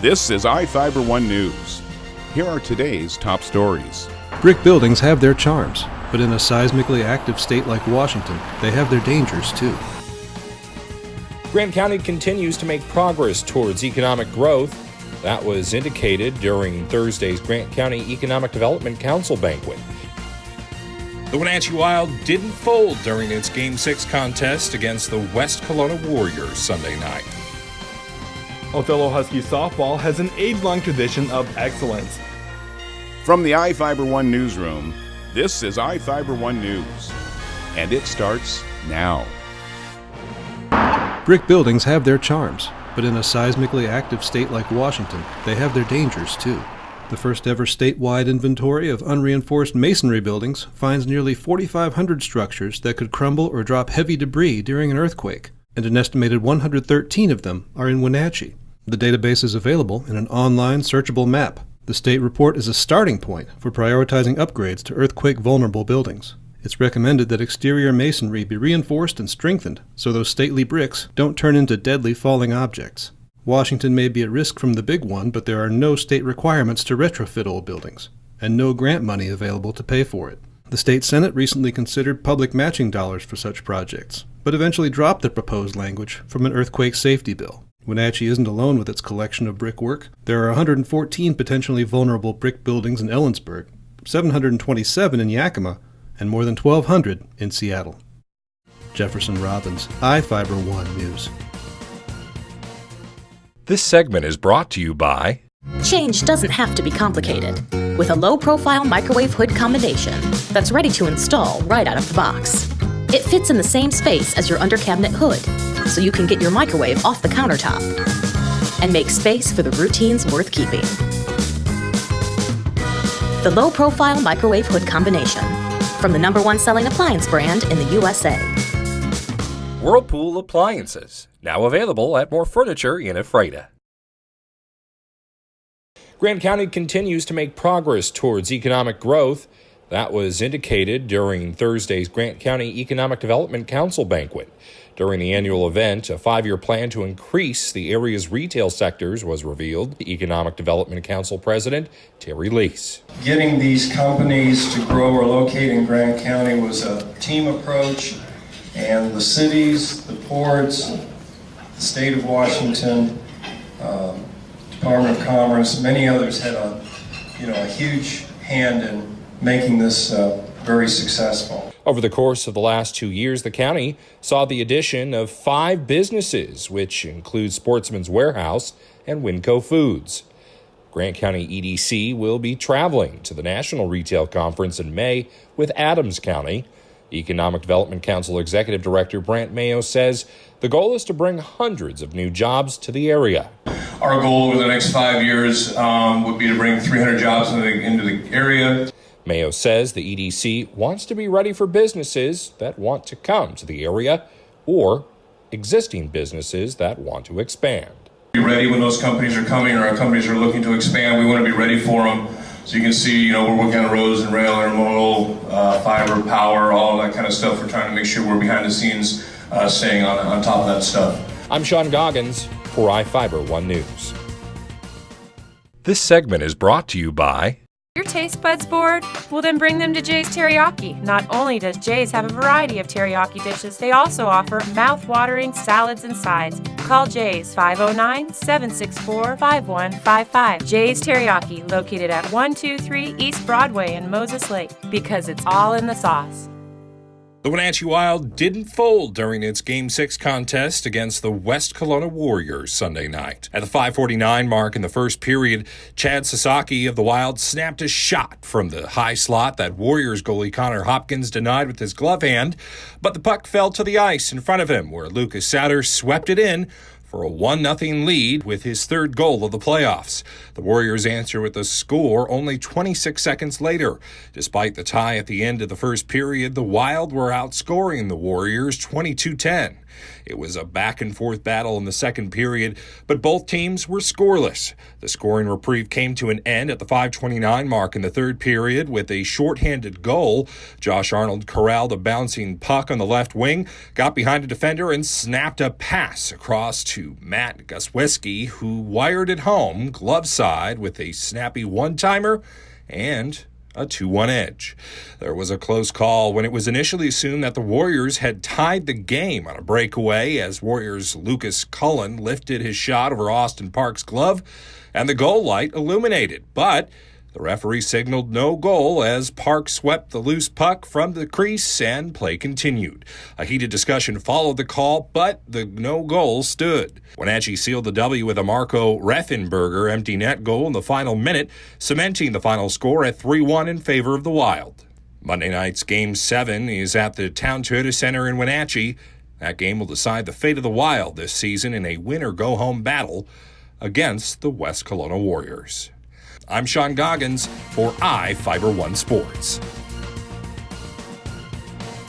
This is iFIBER 1 News. Here are today's top stories. Brick buildings have their charms, but in a seismically active state like Washington, they have their dangers too. Grant County continues to make progress towards economic growth. That was indicated during Thursday's Grant County Economic Development Council banquet. The Wenatchee Wild didn't fold during its Game 6 contest against the West Kelowna Warriors Sunday night. Othello Husky softball has an age-long tradition of excellence. From the iFIBER 1 newsroom, this is iFIBER 1 News. And it starts now. Brick buildings have their charms, but in a seismically active state like Washington, they have their dangers too. The first ever statewide inventory of unreinforced masonry buildings finds nearly 4,500 structures that could crumble or drop heavy debris during an earthquake, and an estimated 113 of them are in Wenatchee. The database is available in an online searchable map. The state report is a starting point for prioritizing upgrades to earthquake-vulnerable buildings. It's recommended that exterior masonry be reinforced and strengthened so those stately bricks don't turn into deadly falling objects. Washington may be at risk from the big one, but there are no state requirements to retrofit old buildings, and no grant money available to pay for it. The state Senate recently considered public matching dollars for such projects, but eventually dropped the proposed language from an earthquake safety bill. Wenatchee isn't alone with its collection of brickwork. There are 114 potentially vulnerable brick buildings in Ellensburg, 727 in Yakima, and more than 1,200 in Seattle. Jefferson Robbins, iFIBER 1 News. This segment is brought to you by Change doesn't have to be complicated. With a low-profile microwave hood combination that's ready to install right out of the box. It fits in the same space as your under-cabinet hood, so you can get your microwave off the countertop and make space for the routines worth keeping. The low-profile microwave hood combination from the #1 selling appliance brand in the USA. Whirlpool Appliances, now available at more furniture in Ephrata. Grant County continues to make progress towards economic growth. That was indicated during Thursday's Grant County Economic Development Council banquet. During the annual event, a 5-year plan to increase the area's retail sectors was revealed. The Economic Development Council President, Terry Lease. Getting these companies to grow or locate in Grant County was a team approach, and the cities, the ports, the state of Washington, Department of Commerce, many others had a huge hand in making this very successful. Over the course of the last 2 years, the county saw the addition of 5 businesses, which include Sportsman's Warehouse and Winco Foods. Grant County EDC will be traveling to the National Retail Conference in May with Adams County. Economic Development Council Executive Director Brant Mayo says the goal is to bring hundreds of new jobs to the area. Our goal over the next 5 years would be to bring 300 jobs into the area. Mayo says the EDC wants to be ready for businesses that want to come to the area or existing businesses that want to expand. Be ready when those companies are coming or our companies are looking to expand. We want to be ready for them. So you can see, we're working on roads and rail, intermodal, fiber, power, all that kind of stuff. We're trying to make sure we're behind the scenes, staying on top of that stuff. I'm Sean Goggins for iFIBER 1 News. This segment is brought to you by Your taste buds bored? Well, then bring them to Jay's Teriyaki. Not only does Jay's have a variety of teriyaki dishes, they also offer mouth-watering salads and sides. Call Jay's 509-764-5155. Jay's Teriyaki, located at 123 East Broadway in Moses Lake, because it's all in the sauce. The Wenatchee Wild didn't fold during its Game 6 contest against the West Kelowna Warriors Sunday night. At the 5:49 mark in the first period, Chad Sasaki of the Wild snapped a shot from the high slot that Warriors goalie Connor Hopkins denied with his glove hand, but the puck fell to the ice in front of him, where Lucas Sauter swept it in for a 1-0 lead with his third goal of the playoffs. The Warriors answer with a score only 26 seconds later. Despite the tie at the end of the first period, the Wild were outscoring the Warriors 22-10. It was a back-and-forth battle in the second period, but both teams were scoreless. The scoring reprieve came to an end at the 5:29 mark in the third period with a shorthanded goal. Josh Arnold corralled a bouncing puck on the left wing, got behind a defender, and snapped a pass across to to Matt Guswiski, who wired it home glove side with a snappy one-timer and a 2-1 edge. There was a close call when it was initially assumed that the Warriors had tied the game on a breakaway as Warriors' Lucas Cullen lifted his shot over Austin Park's glove and the goal light illuminated. But the referee signaled no goal as Park swept the loose puck from the crease and play continued. A heated discussion followed the call, but the no goal stood. Wenatchee sealed the W with a Marco Reffenberger empty net goal in the final minute, cementing the final score at 3-1 in favor of the Wild. Monday night's Game 7 is at the Town Toyota Center in Wenatchee. That game will decide the fate of the Wild this season in a win-or-go-home battle against the West Kelowna Warriors. I'm Sean Goggins for iFIBER One Sports.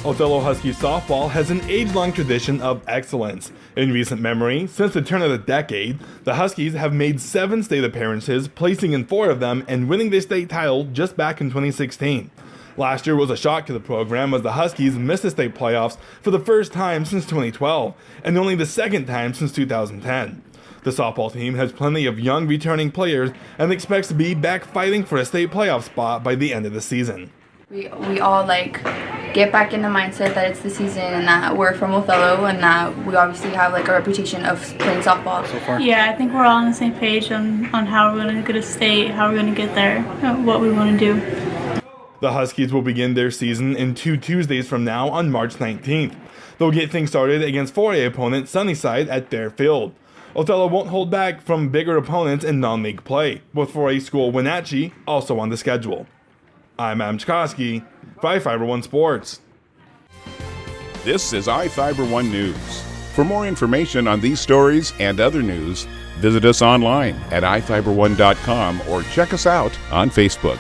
Othello Husky softball has an age-long tradition of excellence. In recent memory, since the turn of the decade, the Huskies have made 7 state appearances, placing in 4 of them and winning the state title just back in 2016. Last year was a shock to the program as the Huskies missed the state playoffs for the first time since 2012, and only the second time since 2010. The softball team has plenty of young returning players and expects to be back fighting for a state playoff spot by the end of the season. We all get back in the mindset that it's the season and that we're from Othello and that we obviously have a reputation of playing softball. So far? Yeah, I think we're all on the same page on how we're going to get a state, how we're going to get there, what we want to do. The Huskies will begin their season in 2 Tuesdays from now on March 19th. They'll get things started against 4A opponent Sunnyside at their field. Othello won't hold back from bigger opponents in non-league play, with 4A school Wenatchee also on the schedule. I'm Adam Chikoski for iFIBER One Sports. This is iFIBER One News. For more information on these stories and other news, visit us online at iFiber1.com or check us out on Facebook.